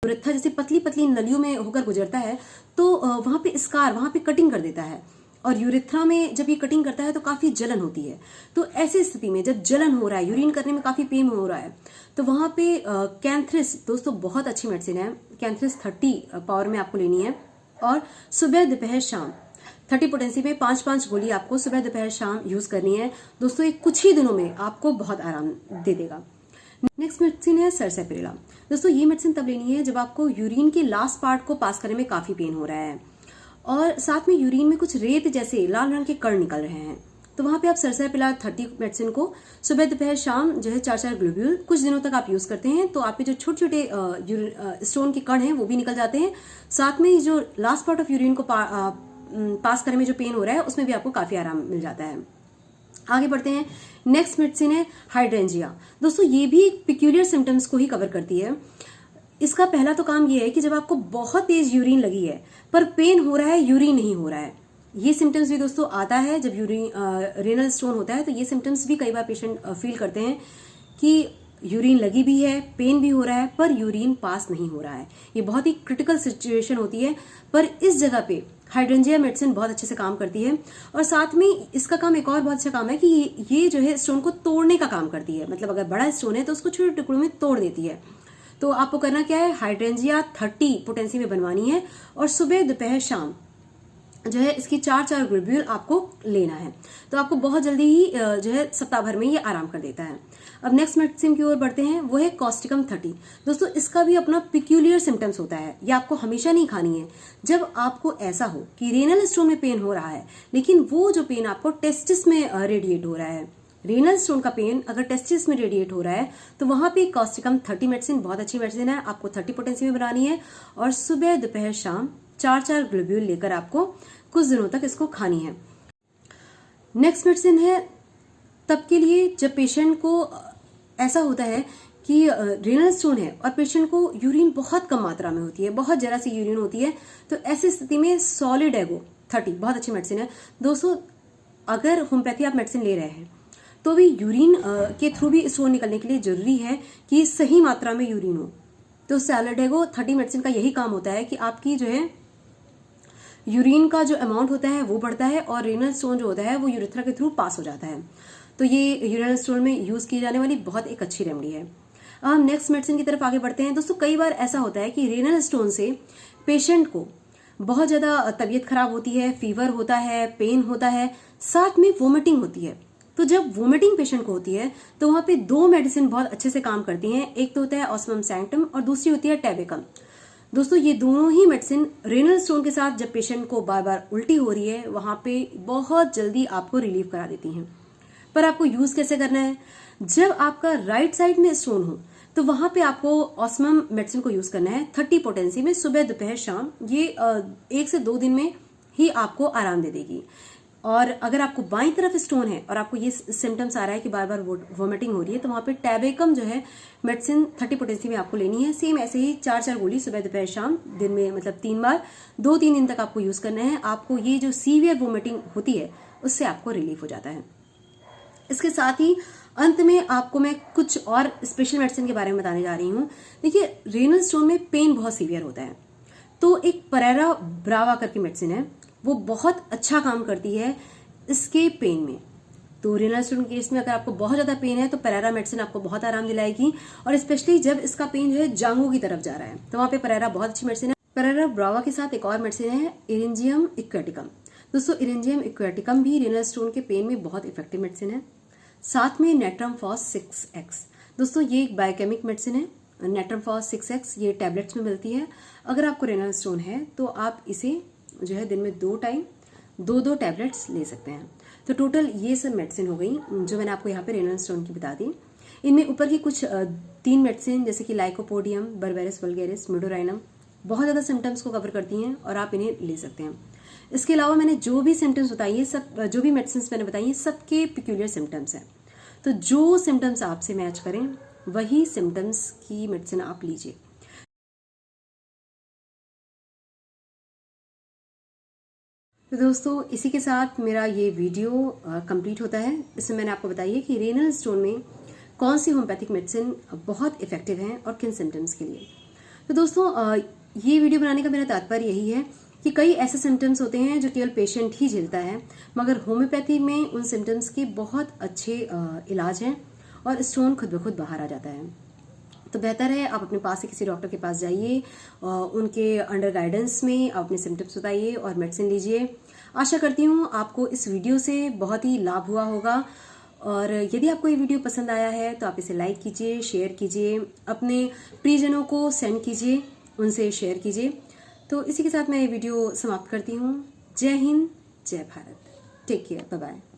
Urethra जैसे पतली पतली नलियों में होकर गुजरता है तो वहां पे स्कार, वहां पे कटिंग कर देता है, और यूरेथ्रा में जब ये कटिंग करता है तो काफी जलन होती है। तो ऐसी स्थिति में जब जलन हो रहा है, यूरिन करने में काफी पेन हो रहा है, तो वहां पे कैंथ्रिस दोस्तों बहुत अच्छी मेडिसिन है। कैंथ्रिस 30 पावर में आपको लेनी है, और सुबह दोपहर शाम 30 पोटेंसी में 5-5 गोली आपको सुबह दोपहर शाम यूज करनी है दोस्तों। ये कुछ ही दिनों में आपको बहुत आराम दे देगा। नेक्स्ट मेडिसिन है सरसैपिरिला। दोस्तों ये मेडिसिन तब लेनी है जब आपको यूरिन के लास्ट पार्ट को पास करने में काफी पेन हो रहा है, और साथ में यूरिन में कुछ रेत जैसे लाल रंग के कण निकल रहे हैं, तो वहां पे आप सरसैपिरिला 30 मेडिसिन को सुबह दोपहर शाम जो है 4-4 ग्लोब्यूल कुछ दिनों तक आप यूज करते हैं, तो आपके जो छोटे छोटे स्टोन के कण हैं वो भी निकल जाते हैं। साथ में जो लास्ट पार्ट ऑफ यूरिन को पास करने में जो पेन हो रहा है उसमें भी आपको काफी आराम मिल जाता है। आगे बढ़ते हैं। नेक्स्ट मेडिसिन है हाइड्रेंजिया। दोस्तों ये भी पिक्यूलियर सिम्टम्स को ही कवर करती है। इसका पहला तो काम ये है कि जब आपको बहुत तेज यूरिन लगी है पर पेन हो रहा है, यूरिन नहीं हो रहा है, ये सिम्टम्स भी दोस्तों आता है जब रेनल स्टोन होता है। तो ये सिम्टम्स भी कई बार पेशेंट फील करते हैं कि यूरिन लगी भी है, पेन भी हो रहा है, पर यूरिन पास नहीं हो रहा है। ये बहुत ही क्रिटिकल सिचुएशन होती है, पर इस जगह पे हाइड्रेंजिया मेडिसिन बहुत अच्छे से काम करती है। और साथ में इसका काम एक और बहुत अच्छा काम है कि ये जो है स्टोन को तोड़ने का काम करती है। मतलब अगर बड़ा स्टोन है तो उसको छोटे टुकड़ों में तोड़ देती है। तो आपको करना क्या है, हाइड्रेंजिया 30 पोटेंसी में बनवानी है, और सुबह दोपहर शाम जो है इसकी 4-4 ग्लोब्यूल आपको लेना है। तो आपको बहुत जल्दी ही जो है सप्ताह भर में ये आराम कर देता है। अब नेक्स्ट मेडिसिन की ओर बढ़ते हैं, वो है कॉस्टिकम 30। दोस्तों इसका भी अपना पिक्यूलियर सिम्टम्स होता है, ये आपको हमेशा नहीं खानी है। जब आपको ऐसा हो कि रेनल स्टोन में पेन हो रहा है, लेकिन वो जो पेन आपको टेस्टिस में रेडिएट हो रहा है, रेनल स्टोन का पेन अगर टेस्टिस में रेडिएट हो रहा है, तो वहां पे कॉस्टिकम 30 मेडिसिन बहुत अच्छी मेडिसिन है। आपको 30 पोटेंसी में बनानी है, और सुबह दोपहर शाम 4-4 ग्लोब्यूल लेकर आपको कुछ दिनों तक इसको खानी है। नेक्स्ट मेडिसिन है तब के लिए जब पेशेंट को ऐसा होता है कि रेनल स्टोन है और पेशेंट को यूरिन बहुत कम मात्रा में होती है, बहुत जरा सी यूरिन होती है। तो ऐसी स्थिति में सॉलिडेगो 30 बहुत अच्छी मेडिसिन है दोस्तों। अगर होम्योपैथी आप मेडिसिन ले रहे हैं तो भी यूरिन के थ्रू भी स्टोन निकलने के लिए जरूरी है कि सही मात्रा में यूरिन हो। तो सॉलिडेगो 30 मेडिसिन का यही काम होता है कि आपकी जो है यूरिन का जो अमाउंट होता है वो बढ़ता है, और रेनल स्टोन जो होता है वो यूरेथ्रा के थ्रू पास हो जाता है। तो ये यूरिनल स्टोन में यूज की जाने वाली बहुत एक अच्छी रेमेडी है। अब हम नेक्स्ट मेडिसिन की तरफ आगे बढ़ते हैं। दोस्तों कई बार ऐसा होता है कि रेनल स्टोन से पेशेंट को बहुत ज्यादा तबीयत खराब होती है, फीवर होता है, पेन होता है, साथ में वोमिटिंग होती है। तो जब वोमिटिंग पेशेंट को होती है तो वहां पे 2 मेडिसिन बहुत अच्छे से काम करती हैं। एक तो होता है ऑस्मियम सैंक्टम और दूसरी होती है टैबेकम। दोस्तों ये दोनों ही मेडिसिन रेनल स्टोन के साथ जब पेशेंट को बार बार उल्टी हो रही है वहां पे बहुत जल्दी आपको रिलीफ करा देती हैं। पर आपको यूज कैसे करना है, जब आपका राइट साइड में स्टोन हो तो वहां पे आपको ऑस्मियम मेडिसिन को यूज करना है 30 पोटेंसी में सुबह दोपहर शाम। ये 1 से 2 दिन में ही आपको आराम दे देगी। और अगर आपको बाईं तरफ स्टोन है और आपको ये सिम्टम्स आ रहा है कि बार बार वोमिटिंग हो रही है, तो वहां पे टैबेकम जो है मेडिसिन 30 पोटेंसी में आपको लेनी है। सेम ऐसे ही 4-4 गोली सुबह दोपहर शाम, दिन में मतलब 3 बार 2-3 दिन तक आपको यूज करना है। आपको ये जो सीवियर वोमिटिंग होती है उससे आपको रिलीफ हो जाता है। इसके साथ ही अंत में आपको मैं कुछ और स्पेशल मेडिसिन के बारे में बताने जा रही हूँ। देखिए रेनल स्टोन में पेन बहुत सीवियर होता है, तो एक परेरा ब्रावा करके मेडिसिन है, वो बहुत अच्छा काम करती है इसके पेन में। तो रेनल स्टोन केस में अगर आपको बहुत ज्यादा पेन है तो परेरा मेडिसिन आपको बहुत आराम दिलाएगी, और स्पेशली जब इसका पेन जो है जांघों की तरफ जा रहा है तो वहां पे परेरा बहुत अच्छी मेडिसिन है। परेरा ब्रावा के साथ एक और मेडिसिन है इरेंजियम इक्वेटिकम। दोस्तों इरेंजियम इक्वेटिकम भी रेनल स्टोन के पेन में बहुत इफेक्टिव मेडिसिन है। साथ में नेट्रम फॉस 6x। दोस्तों ये एक बायोकेमिक मेडिसिन है, नेट्रम फॉस 6x ये टैबलेट्स में मिलती है। अगर आपको रेनल स्टोन है तो आप इसे जो है दिन में 2 टाइम 2-2 टैबलेट्स ले सकते हैं। तो टोटल ये सब मेडिसिन हो गई जो मैंने आपको यहाँ पे रेनल स्टोन की बता दी। इनमें ऊपर की कुछ 3 मेडिसिन जैसे कि लाइकोपोडियम, बर्बेरिस वल्गैरिस, मिडोराइनम बहुत ज्यादा सिम्टम्स को कवर करती हैं और आप इन्हें ले सकते हैं। इसके अलावा मैंने जो भी सिम्टम्स बताई है, सब जो भी मेडिसिन मैंने बताई है, सबके पिक्यूलियर सिम्टम्स हैं। तो जो सिम्टम्स आपसे मैच करें वही सिम्टम्स की मेडिसिन आप लीजिए। तो दोस्तों इसी के साथ मेरा ये वीडियो कंप्लीट होता है। इसमें मैंने आपको बताई है कि रेनल स्टोन में कौन सी होम्योपैथिक मेडिसिन बहुत इफेक्टिव हैं और किन सिम्टम्स के लिए। तो दोस्तों ये वीडियो बनाने का मेरा तात्पर्य यही है कि कई ऐसे सिम्टम्स होते हैं जो केवल पेशेंट ही झेलता है, मगर होम्योपैथी में उन सिम्टम्स के बहुत अच्छे इलाज हैं और स्टोन खुद ब खुद बाहर आ जाता है। तो बेहतर है आप अपने पास से किसी डॉक्टर के पास जाइए, उनके अंडर गाइडेंस में आप अपने सिम्टम्स बताइए और मेडिसिन लीजिए। आशा करती हूँ आपको इस वीडियो से बहुत ही लाभ हुआ होगा, और यदि आपको ये वीडियो पसंद आया है तो आप इसे लाइक कीजिए, शेयर कीजिए, अपने प्रियजनों को सेंड कीजिए, उनसे शेयर कीजिए। तो इसी के साथ मैं ये वीडियो समाप्त करती हूँ। जय हिंद, जय Bharat. Take care, bye bye.